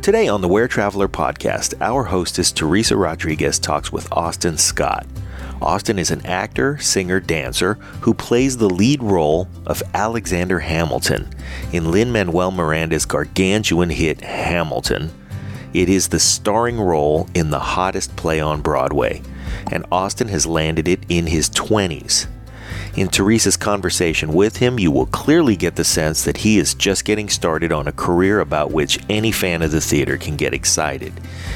Today on the WhereTraveler Podcast, our hostess Teresa Rodriguez talks with Austin Scott. Austin is an actor, singer, dancer who plays the lead role of Alexander Hamilton in Lin-Manuel Miranda's gargantuan hit Hamilton. It is the starring role in the hottest play on Broadway, and Austin has landed it in his 20s. In Teresa's conversation with him, you will clearly get the sense that he is just getting started on a career about which any fan of the theater can get excited.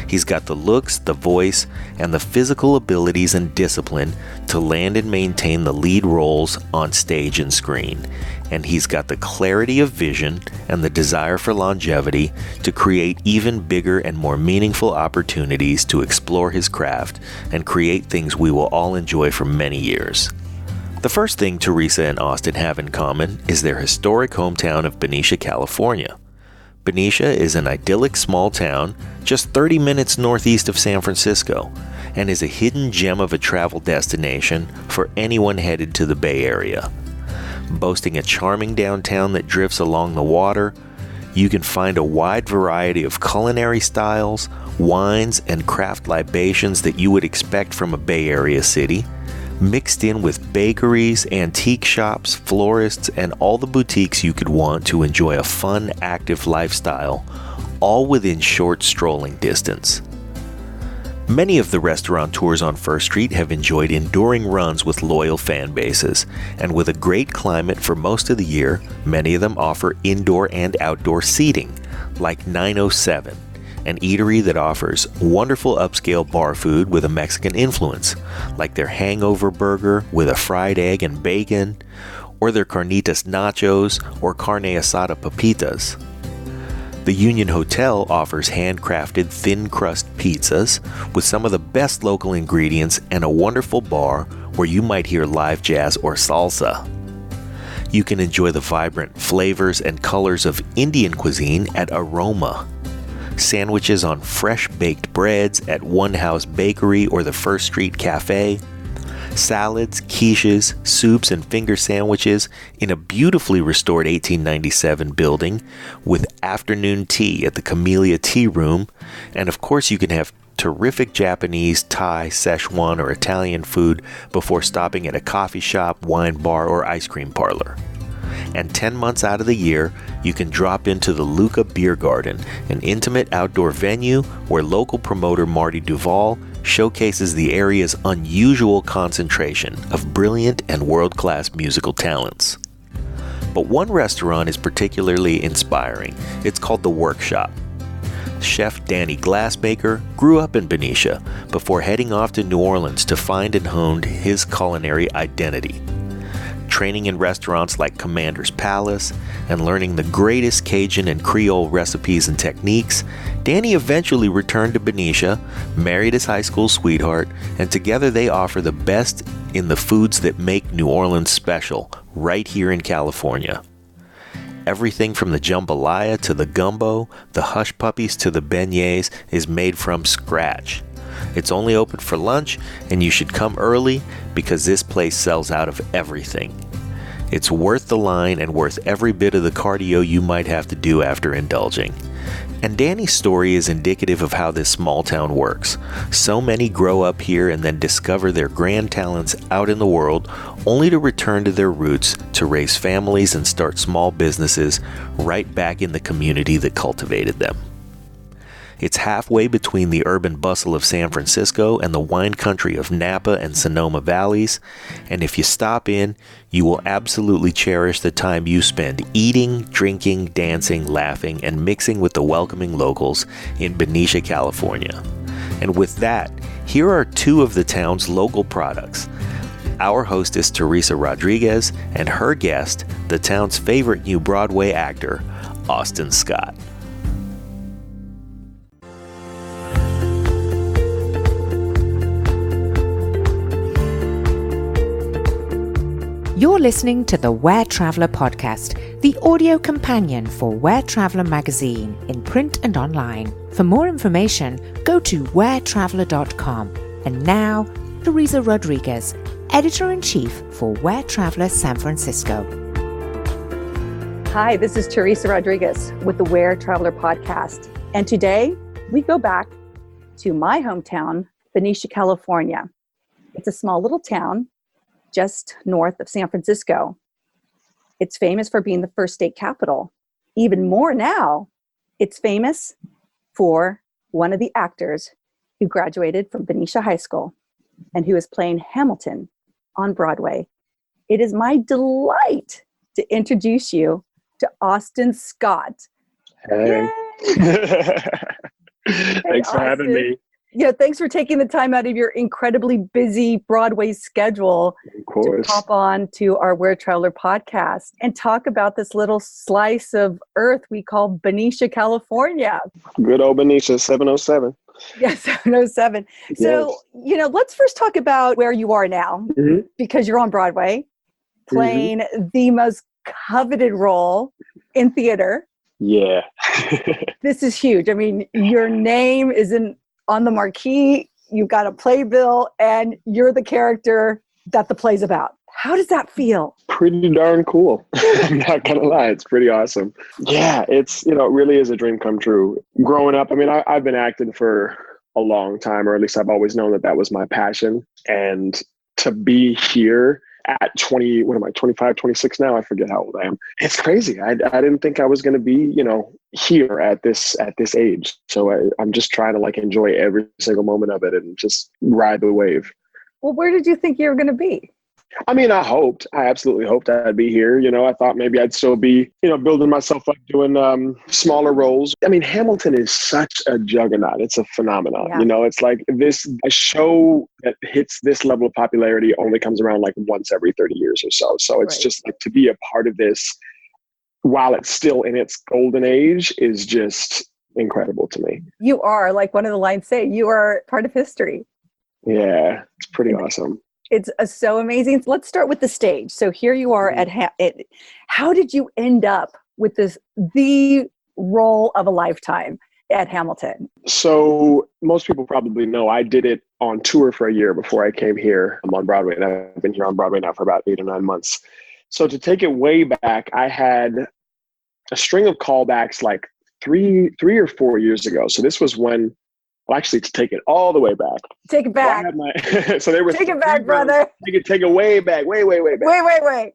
He's got the looks, the voice, and the physical abilities and discipline to land and maintain the lead roles on stage and screen. And he's got the clarity of vision and the desire for longevity to create even bigger and more meaningful opportunities to explore his craft and create things we will all enjoy for many years. The first thing Teresa and Austin have in common is their historic hometown of Benicia, California. Benicia is an idyllic small town just 30 minutes northeast of San Francisco and is a hidden gem of a travel destination for anyone headed to the Bay Area. Boasting a charming downtown that drifts along the water, you can find a wide variety of culinary styles, wines, and craft libations that you would expect from a Bay Area city, mixed in with bakeries, antique shops, florists, and all the boutiques you could want to enjoy a fun, active lifestyle, all within short strolling distance. Many of the restaurateurs on First Street have enjoyed enduring runs with loyal fan bases, and with a great climate for most of the year, many of them offer indoor and outdoor seating, like 907. An eatery that offers wonderful upscale bar food with a Mexican influence, like their hangover burger with a fried egg and bacon, or their carnitas nachos or carne asada papitas. The Union Hotel offers handcrafted thin crust pizzas with some of the best local ingredients and a wonderful bar where you might hear live jazz or salsa. You can enjoy the vibrant flavors and colors of Indian cuisine at Aroma. Sandwiches on fresh baked breads at One House Bakery or the First Street Cafe, salads, quiches, soups, and finger sandwiches in a beautifully restored 1897 building with afternoon tea at the Camellia Tea Room, and of course you can have terrific Japanese, Thai, Szechuan, or Italian food before stopping at a coffee shop, wine bar, or ice cream parlor. And 10 months out of the year, you can drop into the Luca Beer Garden, an intimate outdoor venue where local promoter Marty Duvall showcases the area's unusual concentration of brilliant and world-class musical talents. But one restaurant is particularly inspiring. It's called The Workshop. Chef Danny Glassmaker grew up in Benicia before heading off to New Orleans to find and hone his culinary identity. Training in restaurants like Commander's Palace and learning the greatest Cajun and Creole recipes and techniques, Danny eventually returned to Benicia, married his high school sweetheart, and together they offer the best in the foods that make New Orleans special, right here in California. Everything from the jambalaya to the gumbo, the hush puppies to the beignets is made from scratch. It's only open for lunch, and you should come early because this place sells out of everything. It's worth the line and worth every bit of the cardio you might have to do after indulging. And Danny's story is indicative of how this small town works. So many grow up here and then discover their grand talents out in the world, only to return to their roots to raise families and start small businesses right back in the community that cultivated them. It's halfway between the urban bustle of San Francisco and the wine country of Napa and Sonoma Valleys, and if you stop in, you will absolutely cherish the time you spend eating, drinking, dancing, laughing, and mixing with the welcoming locals in Benicia, California. And with that, here are two of the town's local products. Our hostess Teresa Rodriguez and her guest, the town's favorite new Broadway actor, Austin Scott. You're listening to the WhereTraveler Podcast, the audio companion for WhereTraveler magazine in print and online. For more information, go to wheretraveler.com. And now, Teresa Rodriguez, Editor-in-Chief for WhereTraveler San Francisco. Hi, this is Teresa Rodriguez with the WhereTraveler Podcast. And today we go back to my hometown, Benicia, California. It's a small little town just north of San Francisco. It's famous for being the first state capital. Even more now, it's famous for one of the actors who graduated from Benicia High School and who is playing Hamilton on Broadway. It is my delight to introduce you to Austin Scott. Hey. Thanks for having me. Yeah, thanks for taking the time out of your incredibly busy Broadway schedule to pop on to our WhereTraveler podcast and talk about this little slice of earth we call Benicia, California. Good old Benicia, 707. Yes, 707. Yes. So, let's first talk about where you are now, because you're on Broadway, playing the most coveted role in theater. Yeah. This is huge. I mean, your name is on the marquee, you've got a playbill, and you're the character that the play's about. How does that feel? Pretty darn cool. I'm not going to lie. It's pretty awesome. Yeah, it really is a dream come true. Growing up, I mean, I've been acting for a long time, or at least I've always known that was my passion. And to be here at 25, 26 now? I forget how old I am. It's crazy. I didn't think I was going to be, here at this age. So I'm just trying to enjoy every single moment of it and just ride the wave. Well, where did you think you were going to be? I mean, I absolutely hoped I'd be here. I thought maybe I'd still be, building myself up, doing smaller roles. I mean, Hamilton is such a juggernaut. It's a phenomenon. Yeah. It's like a show that hits this level of popularity only comes around once every 30 years or so. So it's just to be a part of this while it's still in its golden age is just incredible to me. You are, like one of the lines say, you are part of history. Yeah, it's pretty awesome. It's so amazing. Let's start with the stage. So here you are at how did you end up with the role of a lifetime at Hamilton? So most people probably know I did it on tour for a year before I came here. I'm on Broadway, and I've been here on Broadway now for about 8 or 9 months. So to take it way back, I had a string of callbacks three or 4 years ago. So this was when. Well, actually, to take it all the way back. Take it back. So they were. Take it back, brother. Take it way back. Way back. Wait.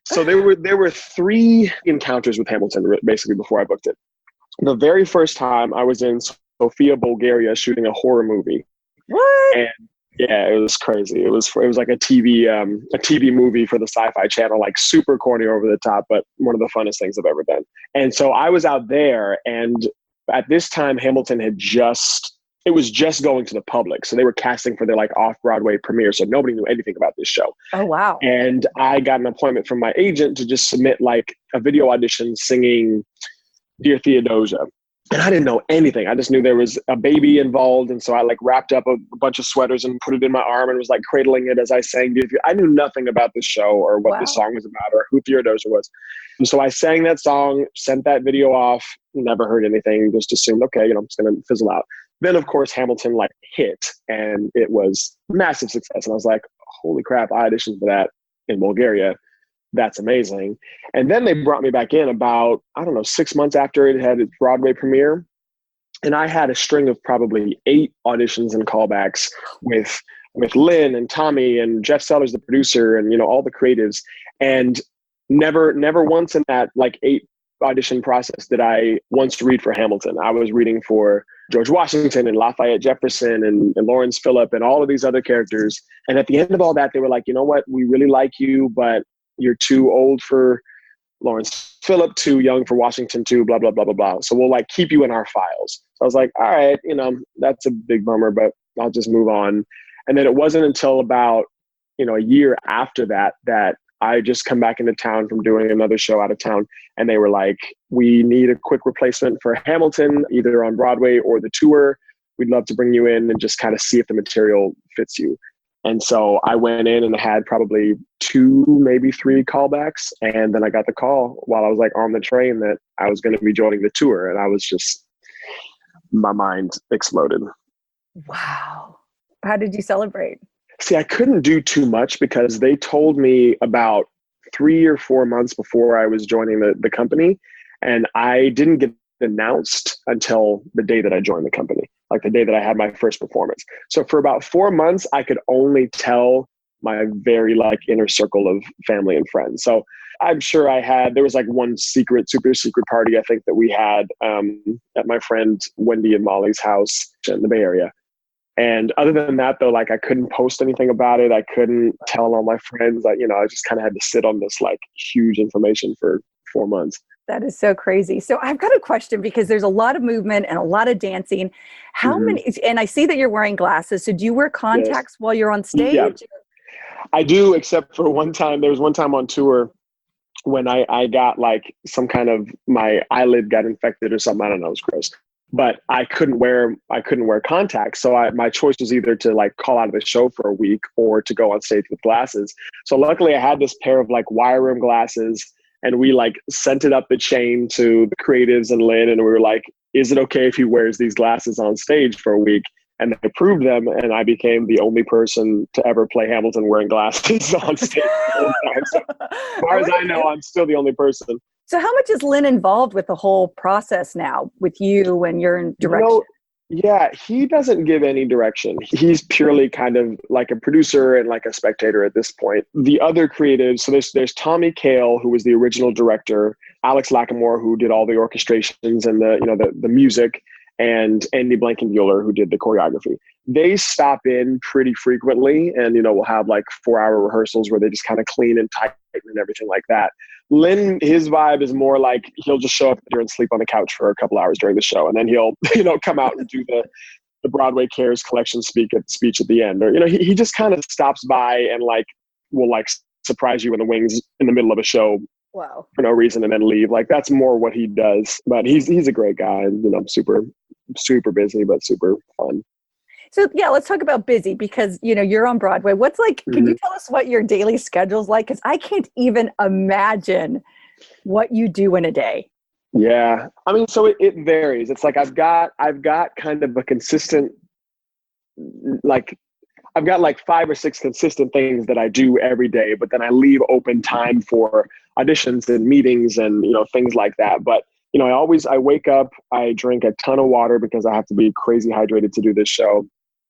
So there were 3 encounters with Hamilton basically before I booked it. The very first time I was in Sofia, Bulgaria, shooting a horror movie. What? And yeah, it was crazy. It was like a TV movie for the Sci-Fi Channel, super corny, over the top, but one of the funnest things I've ever done. And so I was out there, and at this time, Hamilton it was just going to the public. So they were casting for their off-Broadway premiere. So nobody knew anything about this show. Oh, wow. And I got an appointment from my agent to just submit a video audition singing Dear Theodosia. And I didn't know anything. I just knew there was a baby involved. And so I wrapped up a bunch of sweaters and put it in my arm and was cradling it as I sang Dear Theodosia. I knew nothing about the show or what this song was about or who Theodosia was. And so I sang that song, sent that video off, never heard anything, just assumed, okay, it's going to fizzle out. Then, of course, Hamilton hit, and it was massive success. And I was like, holy crap, I auditioned for that in Bulgaria. That's amazing. And then they brought me back in about, 6 months after it had its Broadway premiere. And I had a string of probably 8 auditions and callbacks with Lynn and Tommy and Jeff Sellers, the producer, and, all the creatives. And never once in that 8 audition process did I once read for Hamilton. I was reading for George Washington and Lafayette Jefferson and Lawrence Phillip and all of these other characters. And at the end of all that, they were like, you know what? We really like you, but you're too old for Lawrence Phillip, too young for Washington, too, blah, blah, blah, blah, blah. So we'll keep you in our files. So I was like, all right, that's a big bummer, but I'll just move on. And then it wasn't until about, a year after that I just come back into town from doing another show out of town. And they were like, we need a quick replacement for Hamilton, either on Broadway or the tour. We'd love to bring you in and just kind of see if the material fits you. And so I went in and had probably 2, maybe 3 callbacks. And then I got the call while I was on the train that I was going to be joining the tour. And I was my mind exploded. Wow. How did you celebrate? See, I couldn't do too much because they told me about 3 or 4 months before I was joining the company. And I didn't get announced until the day that I joined the company, like the day that I had my first performance. So for about 4 months, I could only tell my very like inner circle of family and friends. So I'm sure there was like one super secret party, I think, that we had at my friend Wendy and Molly's house in the Bay Area. And other than that, though, like I couldn't post anything about it. I couldn't tell all my friends. I just kind of had to sit on this like huge information for 4 months. That is so crazy. So I've got a question, because there's a lot of movement and a lot of dancing. How many, and I see that you're wearing glasses. So do you wear contacts while you're on stage? Yeah, I do, except for one time. There was one time on tour when I got like some kind of, my eyelid got infected or something. I don't know. It was gross. But I couldn't wear contacts. So my choice was either to like call out of the show for a week or to go on stage with glasses. So luckily I had this pair of like wire rim glasses, and we like sent it up the chain to the creatives and Lin, and we were like, is it okay if he wears these glasses on stage for a week? And they approved them, and I became the only person to ever play Hamilton wearing glasses on stage. So as far as I know, I'm still the only person. So how much is Lin involved with the whole process now with you when you're in direction? Yeah, he doesn't give any direction. He's purely kind of like a producer and like a spectator at this point. The other creatives, so there's Tommy Kail, who was the original director, Alex Lacamoire, who did all the orchestrations and the music, and Andy Blankenbuehler, who did the choreography. They stop in pretty frequently, and we'll have like 4-hour rehearsals where they just kind of clean and tighten and everything like that. Lin, his vibe is more like he'll just show up there and sleep on the couch for a couple hours during the show, and then he'll come out and do the Broadway Cares collection speech at the end, or he just kind of stops by and like will like surprise you in the wings in the middle of a show. Wow. For no reason, and then leave. Like that's more what he does. But he's a great guy, and super busy but super fun. So yeah, let's talk about busy, because you're on Broadway. What's like, can you tell us what your daily schedule's like? Because I can't even imagine what you do in a day. Yeah. I mean, so it varies. It's like I've got kind of a consistent, like I've got like 5 or 6 consistent things that I do every day, but then I leave open time for auditions and meetings and things like that. But I wake up, I drink a ton of water because I have to be crazy hydrated to do this show,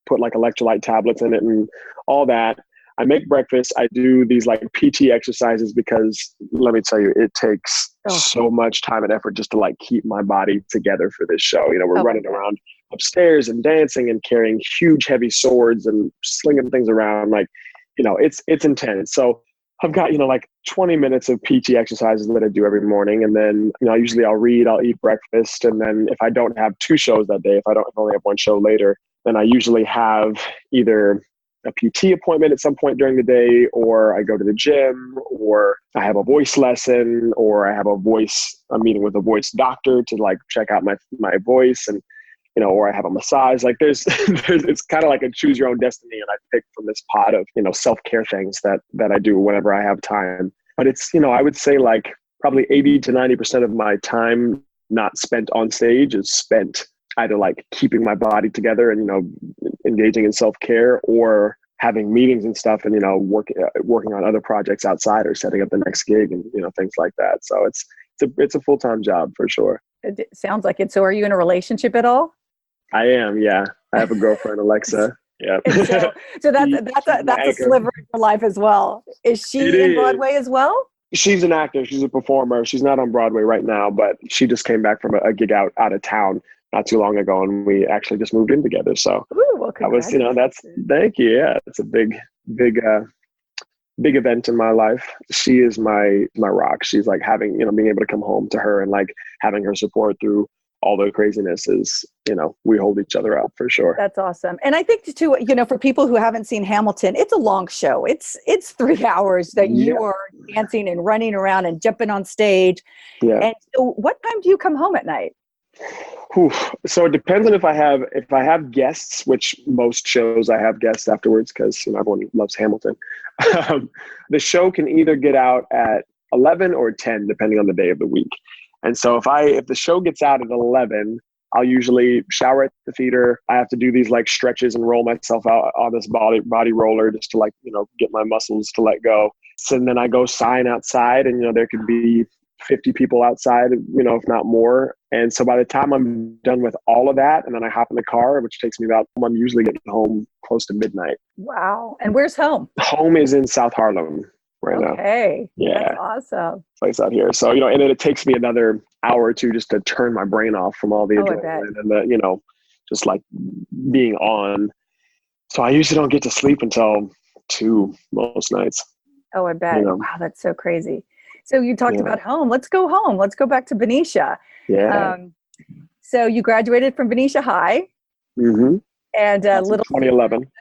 put like electrolyte tablets in it and all that. I make breakfast. I do these like PT exercises because let me tell you, it takes so much time and effort just to like keep my body together for this show. We're running around upstairs and dancing and carrying huge heavy swords and slinging things around. Like, it's intense. So I've got, like 20 minutes of PT exercises that I do every morning. And then, usually I'll read, I'll eat breakfast. And then if I don't have 2 shows that day, if I only have 1 show later, then I usually have either a PT appointment at some point during the day, or I go to the gym, or I have a voice lesson, or I have a meeting with a voice doctor to like check out my voice, and or I have a massage. Like there's it's kind of like a choose your own destiny, and I pick from this pot of self-care things that I do whenever I have time. But it's I would say like probably 80 to 90% of my time not spent on stage is spent either like keeping my body together and engaging in self-care, or having meetings and stuff, and working on other projects outside, or setting up the next gig, and things like that. So it's a full-time job for sure. It sounds like it. So are you in a relationship at all? I am, yeah. I have a girlfriend, Alexa. Yeah. So that's a sliver of your life as well. Is she in Broadway as well? She's an actor. She's a performer. She's not on Broadway right now, but she just came back from a gig out of town not too long ago, and we actually just moved in together. So that was, thank you. Yeah, it's a big event in my life. She is my rock. She's like having, being able to come home to her and like having her support through all the craziness is, we hold each other up for sure. That's awesome. And I think too, for people who haven't seen Hamilton, it's a long show. It's 3 hours that you are dancing and running around and jumping on stage. Yeah. And so what time do you come home at night? So it depends on if I have guests, which most shows I have guests afterwards because everyone loves Hamilton. The show can either get out at 11 or 10, depending on the day of the week. And so if the show gets out at 11, I'll usually shower at the theater. I have to do these like stretches and roll myself out on this body roller just to like, get my muscles to let go. So then I go sign outside, and, there could be 50 people outside, if not more. And so by the time I'm done with all of that, and then I hop in the car, which takes me I'm usually getting home close to midnight. Wow. And where's home? Home is in South Harlem right now. Okay. Yeah. That's awesome. Place out here. So, and then it takes me another hour or two just to turn my brain off from all the adrenaline and the, just like being on. So I usually don't get to sleep until 2 most nights. Oh, I bet. Wow, that's so crazy. So you talked about home. Let's go home. Let's go back to Benicia. Yeah. So you graduated from Benicia High. Mm-hmm. And little 2011.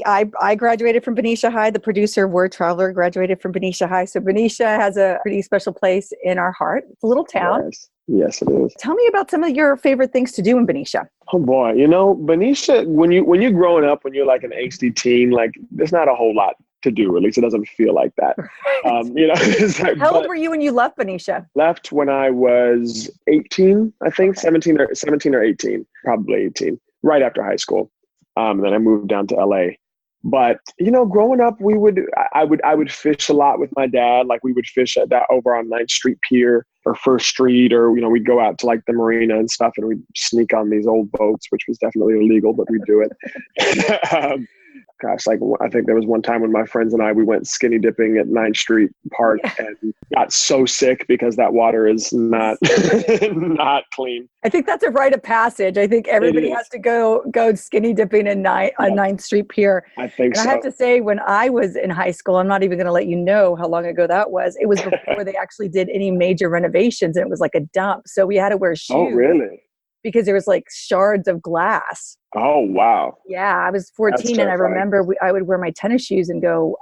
I graduated from Benicia High. The producer of WhereTraveler graduated from Benicia High. So Benicia has a pretty special place in our heart. It's a little town. Yes, it is. Tell me about some of your favorite things to do in Benicia. Oh boy, Benicia, when you're growing up, when you're like an angsty teen, like there's not a whole lot to do. At least it doesn't feel like that. It's like, how old were you when you left Benicia? Left when I was 18, I think, 17 or 18, probably 18, right after high school. And then I moved down to LA. But, growing up, I would fish a lot with my dad. Like we would fish at that over on 9th Street Pier or First Street, or, we'd go out to like the marina and stuff, and we'd sneak on these old boats, which was definitely illegal, but we'd do it. I think there was one time when my friends and we went skinny dipping at 9th Street Park and got so sick because that water is not not clean. I think that's a rite of passage. I think everybody has to go skinny dipping on 9th Street Pier. I think so. I have to say, when I was in high school, I'm not even going to let you know how long ago that was. It was before they actually did any major renovations, and it was like a dump. So we had to wear shoes. Oh, really? Because there was like shards of glass. Oh, wow. Yeah, I was 14 and I remember I would wear my tennis shoes and go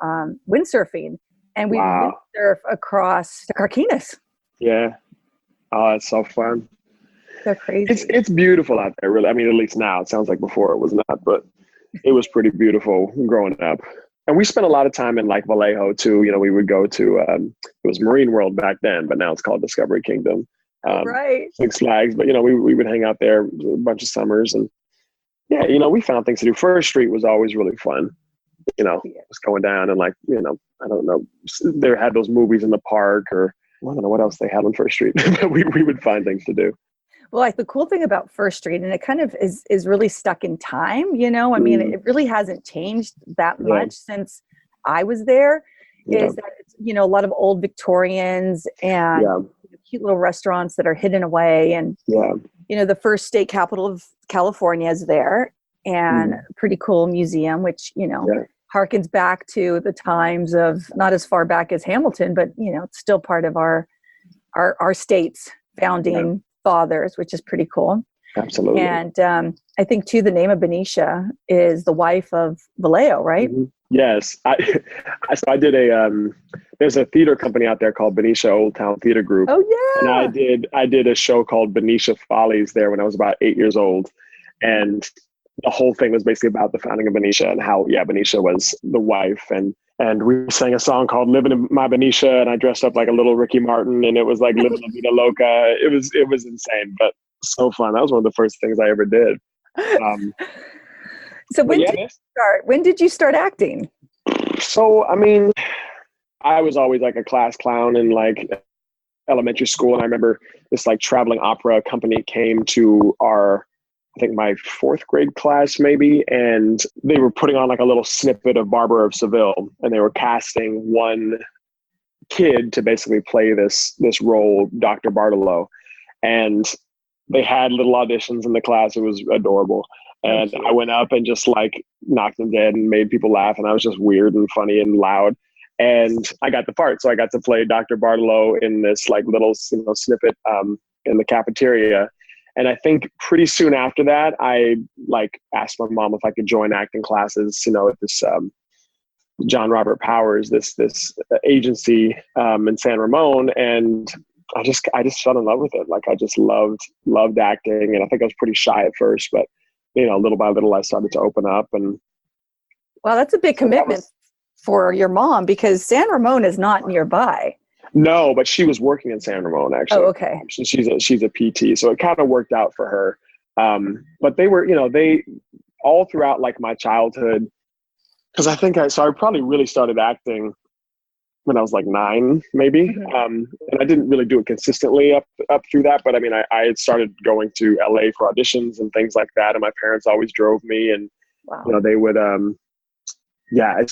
windsurfing. And we windsurf across the Carquinez. Yeah. Oh, it's so fun. So crazy. It's beautiful out there, really. I mean, at least now. It sounds like before it was not, but it was pretty beautiful growing up. And we spent a lot of time in like Vallejo too. We would go to, it was Marine World back then, but now it's called Discovery Kingdom. Right. Six Flags, but we would hang out there a bunch of summers, and we found things to do. First Street was always really fun. Just going down and like, I don't know, they had those movies in the park, or I don't know what else they had on First Street, but we would find things to do. Well, like the cool thing about First Street, and it kind of is really stuck in time, I mean, it really hasn't changed that much since I was there, is that it's, a lot of old Victorians and cute little restaurants that are hidden away. And, the first state capital of California is there, and a pretty cool museum, which, harkens back to the times of, not as far back as Hamilton, but, it's still part of our state's founding fathers, which is pretty cool. Absolutely. And I think too, the name of Benicia is the wife of Vallejo, right? Mm-hmm. Yes. I did there's a theater company out there called Benicia Old Town Theater Group. Oh yeah. And I did a show called Benicia Follies there when I was about 8 years old. And the whole thing was basically about the founding of Benicia and how, Benicia was the wife. And we sang a song called Living in My Benicia, and I dressed up like a little Ricky Martin, and it was like Living La Vida Loca. It was insane, but so fun. That was one of the first things I ever did. So when did you start? When did you start acting? So, I mean, I was always like a class clown in like elementary school. And I remember this like traveling opera company came to I think my 4th grade class maybe. And they were putting on like a little snippet of Barbara of Seville. And they were casting one kid to basically play this role, Dr. Bartolo. And they had little auditions in the class. It was adorable. And I went up and just like knocked them dead and made people laugh. And I was just weird and funny and loud. And I got the part. So I got to play Dr. Bartolo in this like little snippet in the cafeteria. And I think pretty soon after that, I like asked my mom if I could join acting classes, at this John Robert Powers, this agency in San Ramon. And I just fell in love with it. Like I just loved acting. And I think I was pretty shy at first, but little by little, I started to open up. And wow, that's a big commitment for your mom, because San Ramon is not nearby. No, but she was working in San Ramon actually. Oh, okay. She's a PT, so it kind of worked out for her. But they were, they all throughout like my childhood, because I probably really started acting when I was like 9, maybe. And I didn't really do it consistently up through that. But I mean, I had started going to LA for auditions and things like that. And my parents always drove me, and, you know, they would,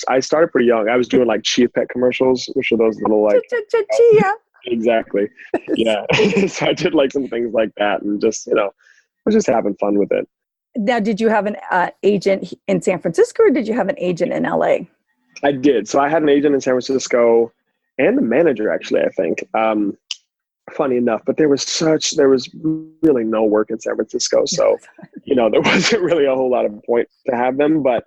I started pretty young. I was doing like Chia Pet commercials, which are those little like, Chia. Exactly. Yeah. So I did like some things like that, and just, you know, was just having fun with it. Now, did you have an agent in San Francisco, or did you have an agent in LA? I did. So I had an agent in San Francisco and a manager, actually, I think. Funny enough, but there was really no work in San Francisco. So, you know, there wasn't really a whole lot of point to have them, but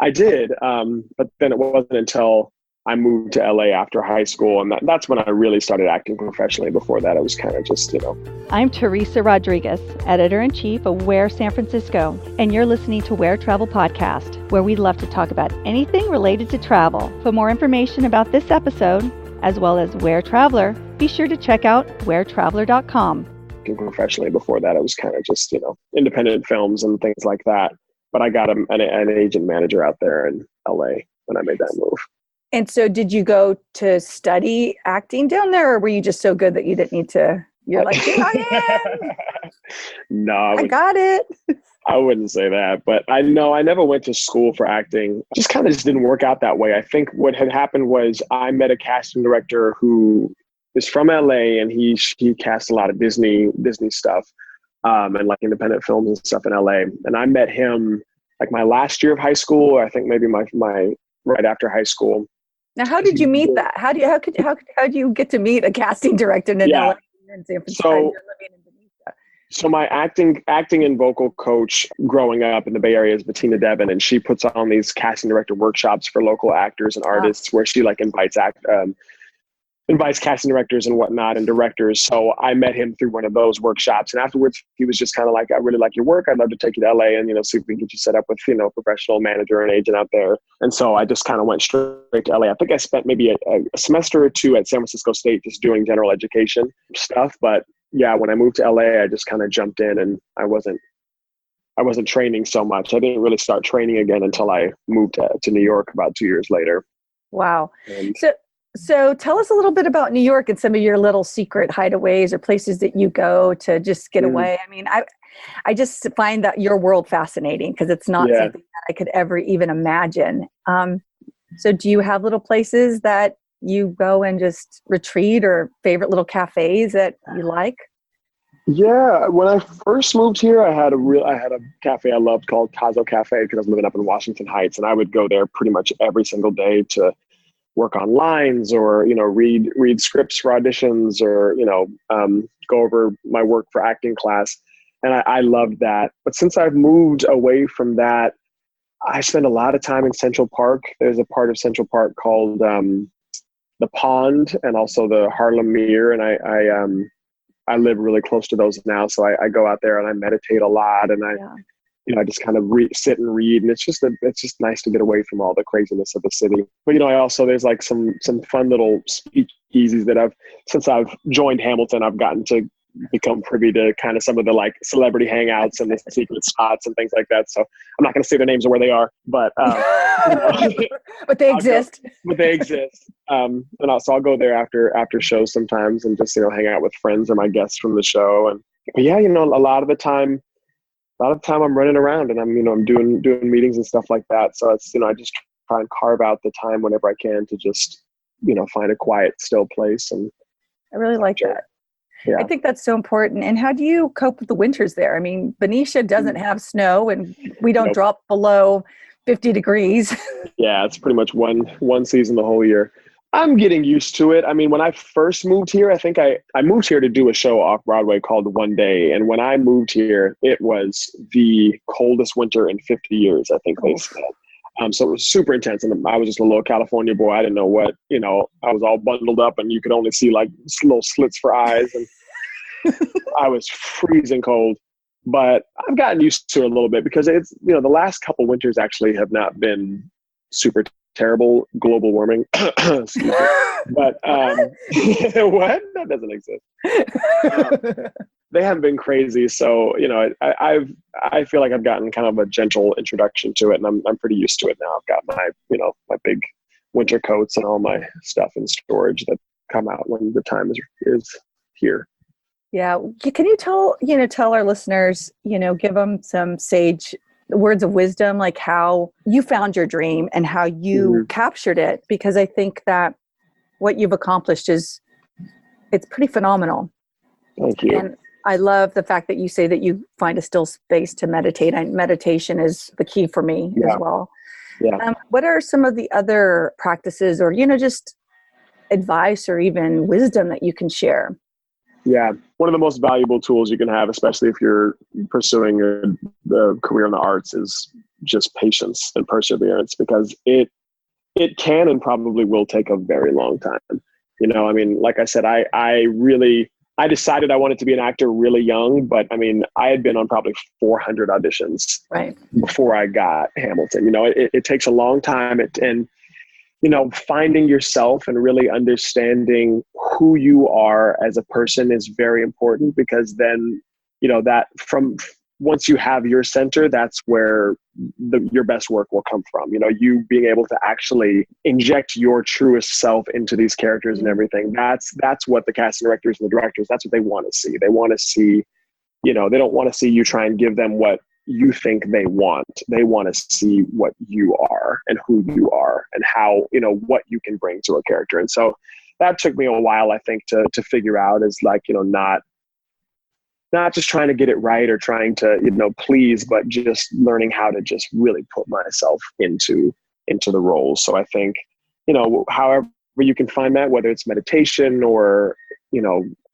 I did. But then it wasn't until I moved to LA after high school, and that's when I really started acting professionally. Before that, it was kind of just, you know. I'm Teresa Rodriguez, Editor-in-Chief of Where San Francisco, and you're listening to WhereTraveler Podcast, where we love to talk about anything related to travel. For more information about this episode, as well as WhereTraveler, be sure to check out WhereTraveler.com. Professionally, before that, it was kind of just, you know, independent films and things like that. But I got an agent manager out there in LA when I made that move. And so did you go to study acting down there, or were you just so good that you didn't need to? You're like, here I am. No, I got it. I wouldn't say that, but I never went to school for acting. Just kind of just didn't work out that way. I think what had happened was I met a casting director who is from LA, and he cast a lot of Disney stuff, and like independent films and stuff in LA. And I met him like my last year of high school, or I think maybe my right after high school. Now, how did you meet that? How do you get to meet a casting director in LA in San Francisco? So my acting and vocal coach growing up in the Bay Area is Bettina Devin, and she puts on these casting director workshops for local actors and artists where she like invites casting directors and whatnot and directors. So I met him through one of those workshops, and afterwards he was just kind of like, I really like your work. I'd love to take you to LA and, you know, see if we can get you set up with, you know, a professional manager and agent out there. And so I just kind of went straight to LA. I think I spent maybe a semester or two at San Francisco State just doing general education stuff. But yeah, when I moved to LA, I just kind of jumped in, and I wasn't training so much. I didn't really start training again until I moved to New York about 2 years later. Wow. So tell us a little bit about New York and some of your little secret hideaways or places that you go to just get away. I mean, I just find that your world fascinating, because it's not something that I could ever even imagine. So do you have little places that you go and just retreat, or favorite little cafes that you like? Yeah, when I first moved here, I had a cafe I loved called Tazo Cafe, because I was living up in Washington Heights, and I would go there pretty much every single day to work on lines, or, you know, read scripts for auditions, or, you know, go over my work for acting class. And I loved that. But since I've moved away from that, I spend a lot of time in Central Park. There's a part of Central Park called the Pond, and also the Harlem Mere. And I live really close to those now. So I go out there and I meditate a lot, and you know, I just kind of sit and read, and it's just nice to get away from all the craziness of the city. But, you know, there's like some fun little speakeasies that since I've joined Hamilton, I've gotten to become privy to kind of some of the like celebrity hangouts and the secret spots and things like that. So I'm not going to say their names or where they are, but you know, but they exist. And also I'll go there after shows sometimes, and just, you know, hang out with friends or my guests from the show. But yeah, you know, a lot of the time I'm running around, and I'm doing meetings and stuff like that. So it's, you know, I just try and carve out the time whenever I can to just, you know, find a quiet, still place. And I really like that. Yeah. I think that's so important. And how do you cope with the winters there? I mean, Benicia doesn't have snow, and we don't drop below 50 degrees. Yeah, it's pretty much one season the whole year. I'm getting used to it. I mean, when I first moved here, I think I moved here to do a show off Broadway called One Day. And when I moved here, it was the coldest winter in 50 years, I think they said. So it was super intense. And I was just a little California boy. I didn't know what, you know, I was all bundled up, and you could only see like little slits for eyes. And I was freezing cold. But I've gotten used to it a little bit, because it's, you know, the last couple winters actually have not been super terrible global warming. Excuse me. But what? That doesn't exist. They haven't been crazy, so, you know, I feel like I've gotten kind of a gentle introduction to it, and I'm pretty used to it now. I've got my, you know, my winter coats and all my stuff in storage that come out when the time is here. Yeah. Can you tell our listeners, give them some sage words of wisdom, like how you found your dream and how you captured it? Because I think that what you've accomplished it's pretty phenomenal. Thank you. And I love the fact that you say that you find a still space to meditate. And meditation is the key for me as well. Yeah. What are some of the other practices or, just advice or even wisdom that you can share? Yeah. One of the most valuable tools you can have, especially if you're pursuing a career in the arts, is just patience and perseverance, because it can and probably will take a very long time. Like I said, I decided I wanted to be an actor really young, but I had been on probably 400 auditions before I got Hamilton. It takes a long time, and finding yourself and really understanding who you are as a person is very important, because then, that once you have your center, that's where your best work will come from. You being able to actually inject your truest self into these characters and everything. That's what the casting directors and the directors, that's what they want to see. They want to see, they don't want to see you try and give them what you think they want. They want to see what you are and who you are and how, what you can bring to a character. And so that took me a while, I think, to figure out, is like, not just trying to get it right or trying to, please, but just learning how to just really put myself into the roles. So I think, however you can find that, whether it's meditation or,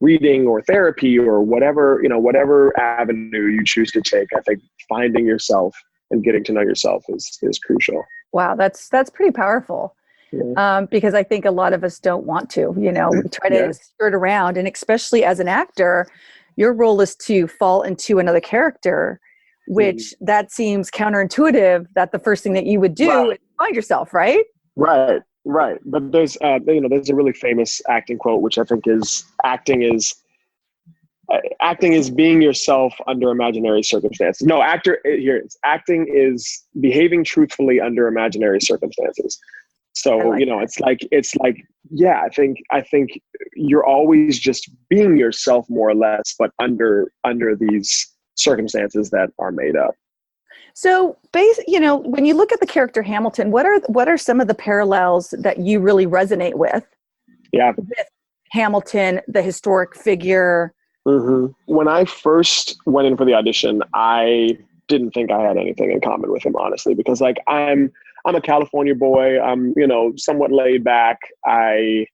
reading or therapy or whatever, whatever avenue you choose to take, I think finding yourself and getting to know yourself is crucial. Wow. That's pretty powerful. Yeah. Because I think a lot of us don't want to, we try to skirt around, and especially as an actor, your role is to fall into another character, which that seems counterintuitive, that the first thing that you would do is find yourself, right? Right. But there's a really famous acting quote, which I think is acting is being yourself under imaginary circumstances. No, acting is behaving truthfully under imaginary circumstances. So, it's like, yeah, I think you're always just being yourself more or less, but under these circumstances that are made up. So when you look at the character Hamilton, what are some of the parallels that you really resonate with? Yeah. With Hamilton, the historic figure. Mm-hmm. When I first went in for the audition, I didn't think I had anything in common with him, honestly, because I'm a California boy. I'm, somewhat laid back. I'm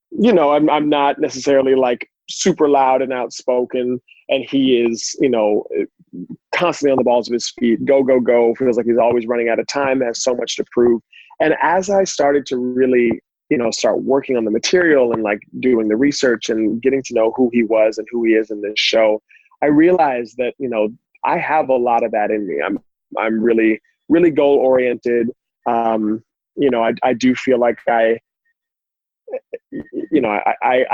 not necessarily like super loud and outspoken. And he is, constantly on the balls of his feet, go, feels like he's always running out of time, has so much to prove. And as I started to really, start working on the material and like doing the research and getting to know who he was and who he is in this show, I realized that, I have a lot of that in me. I'm really, really goal oriented. I do feel like I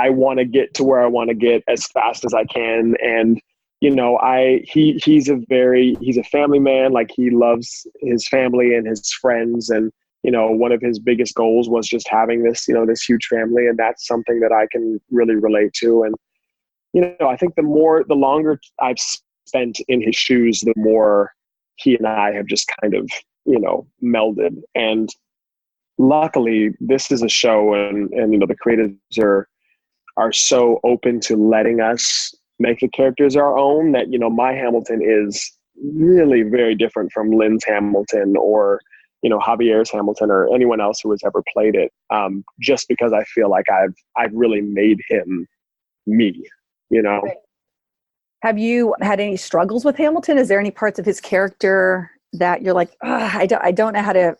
want to get to where I want to get as fast as I can. And, he's a family man. Like, he loves his family and his friends. And, one of his biggest goals was just having this, this huge family. And that's something that I can really relate to. And, I think the longer I've spent in his shoes, the more he and I have just kind of, melded. And luckily this is a show and the creators are so open to letting us make the characters our own that, my Hamilton is really very different from Lin's Hamilton or, Javier's Hamilton or anyone else who has ever played it. Just because I feel like I've really made him me, Right. Have you had any struggles with Hamilton? Is there any parts of his character that you're like, I don't know how to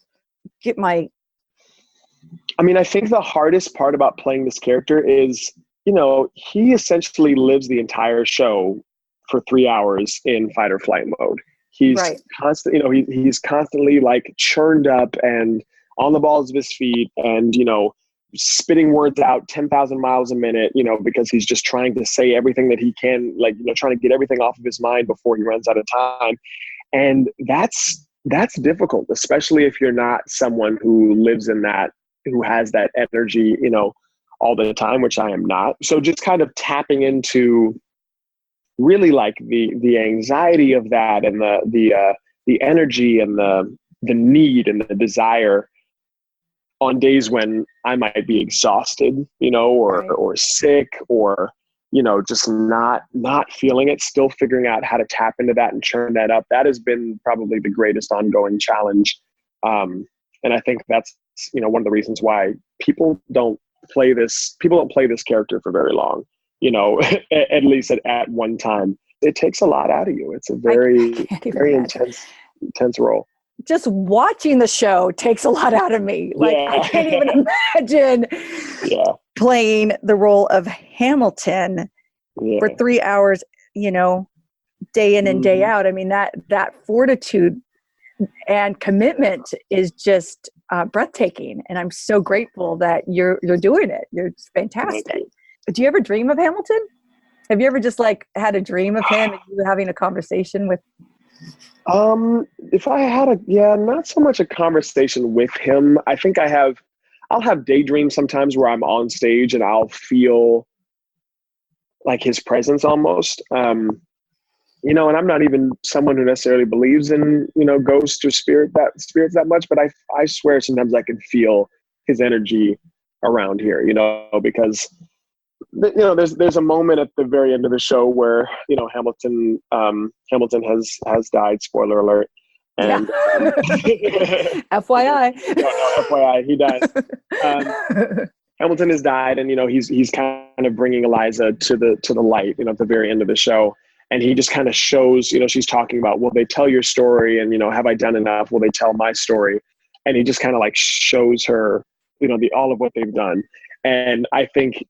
get my... I think the hardest part about playing this character is, he essentially lives the entire show for 3 hours in fight or flight mode. He's constantly, he's constantly like churned up and on the balls of his feet and, spitting words out 10,000 miles a minute, because he's just trying to say everything that he can, like, trying to get everything off of his mind before he runs out of time. And that's difficult, especially if you're not someone who lives in that who has that energy, all the time, which I am not. So just kind of tapping into really like the anxiety of that, and the energy and the need and the desire on days when I might be exhausted, or sick, or, just not feeling it, still figuring out how to tap into that and churn that up. That has been probably the greatest ongoing challenge. And I think that's, one of the reasons why people don't play this character for very long, at least at one time. It takes a lot out of you. It's a very intense role. Just watching the show takes a lot out of me. I can't even imagine playing the role of Hamilton for 3 hours, day in and day out. I mean, that fortitude and commitment is just breathtaking. And I'm so grateful that you're doing it. You're fantastic. Do you ever dream of Hamilton? Have you ever just had a dream of him and you having a conversation with? If I had not so much a conversation with him. I think I'll have daydreams sometimes where I'm on stage and I'll feel like his presence almost. And I'm not even someone who necessarily believes in, ghosts or spirits that much, but I swear sometimes I can feel his energy around here, because there's a moment at the very end of the show where, Hamilton has died, spoiler alert. And FYI. FYI, he died. Hamilton has died, and he's kind of bringing Eliza to the light, at the very end of the show. And he just kind of shows, she's talking about, will they tell your story? And, have I done enough? Will they tell my story? And he just kind of shows her, all of what they've done. And I think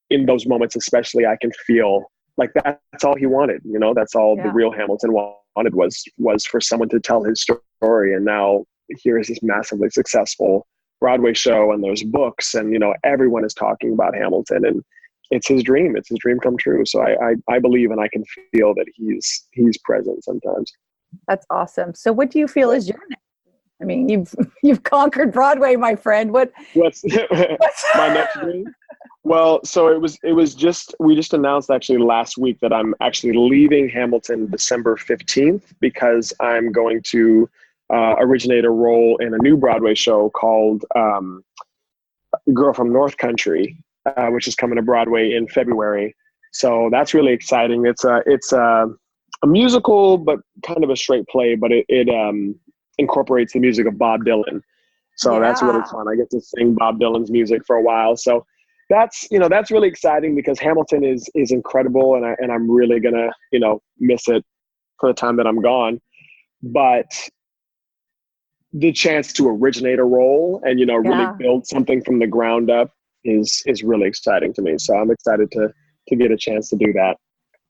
in those moments, especially, I can feel like that's all he wanted. That's all the real Hamilton wanted was for someone to tell his story. And now here is this massively successful Broadway show, and there's books, and, everyone is talking about Hamilton, and it's his dream. It's his dream come true. So I believe, and I can feel that he's present sometimes. That's awesome. So what do you feel is your next? I mean, you've conquered Broadway, my friend. What's my next dream? Well, so we just announced actually last week that I'm actually leaving Hamilton December 15th because I'm going to originate a role in a new Broadway show called Girl from North Country, which is coming to Broadway in February. So that's really exciting. It's a musical, but kind of a straight play, but it incorporates the music of Bob Dylan. So that's really fun. I get to sing Bob Dylan's music for a while. So that's really exciting because Hamilton is incredible, and I'm really gonna, miss it for the time that I'm gone. But the chance to originate a role and, really build something from the ground up is really exciting to me. So I'm excited to get a chance to do that.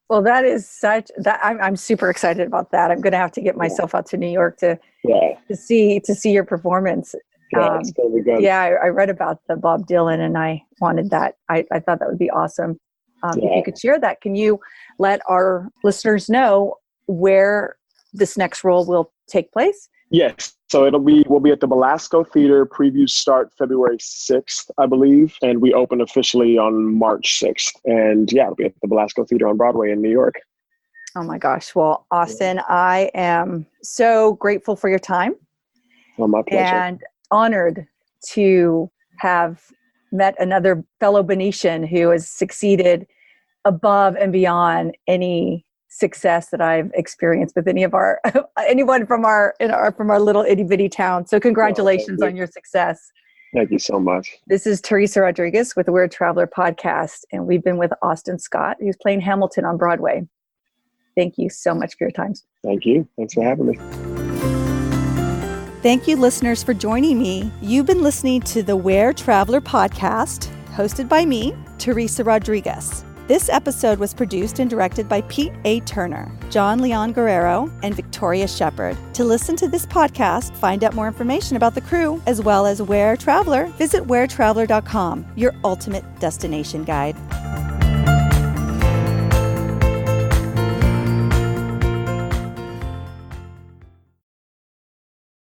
Well, that is I'm super excited about that. I'm going to have to get myself out to New York to see your performance. It's going to be good. Yeah, I read about the Bob Dylan, and I wanted that. I thought that would be awesome. If you could share that, can you let our listeners know where this next role will take place? Yes. So we'll be at the Belasco Theater. Previews start February 6th, I believe. And we open officially on March 6th. And it'll be at the Belasco Theater on Broadway in New York. Oh my gosh. Well, Austin, I am so grateful for your time. Well, my pleasure. And honored to have met another fellow Benician who has succeeded above and beyond any success that I've experienced with anyone from our little itty bitty town. So congratulations on your success. Thank you so much. This is Teresa Rodriguez with the WhereTraveler Podcast, and we've been with Austin Scott, who's playing Hamilton on Broadway. Thank you so much for your time. Thank you. Thanks for having me. Thank you, listeners, for joining me. You've been listening to the WhereTraveler Podcast, hosted by me, Teresa Rodriguez. This episode was produced and directed by Pete A. Turner, John Leon Guerrero, and Victoria Shepard. To listen to this podcast, find out more information about the crew, as well as WhereTraveler, visit wheretraveler.com, your ultimate destination guide.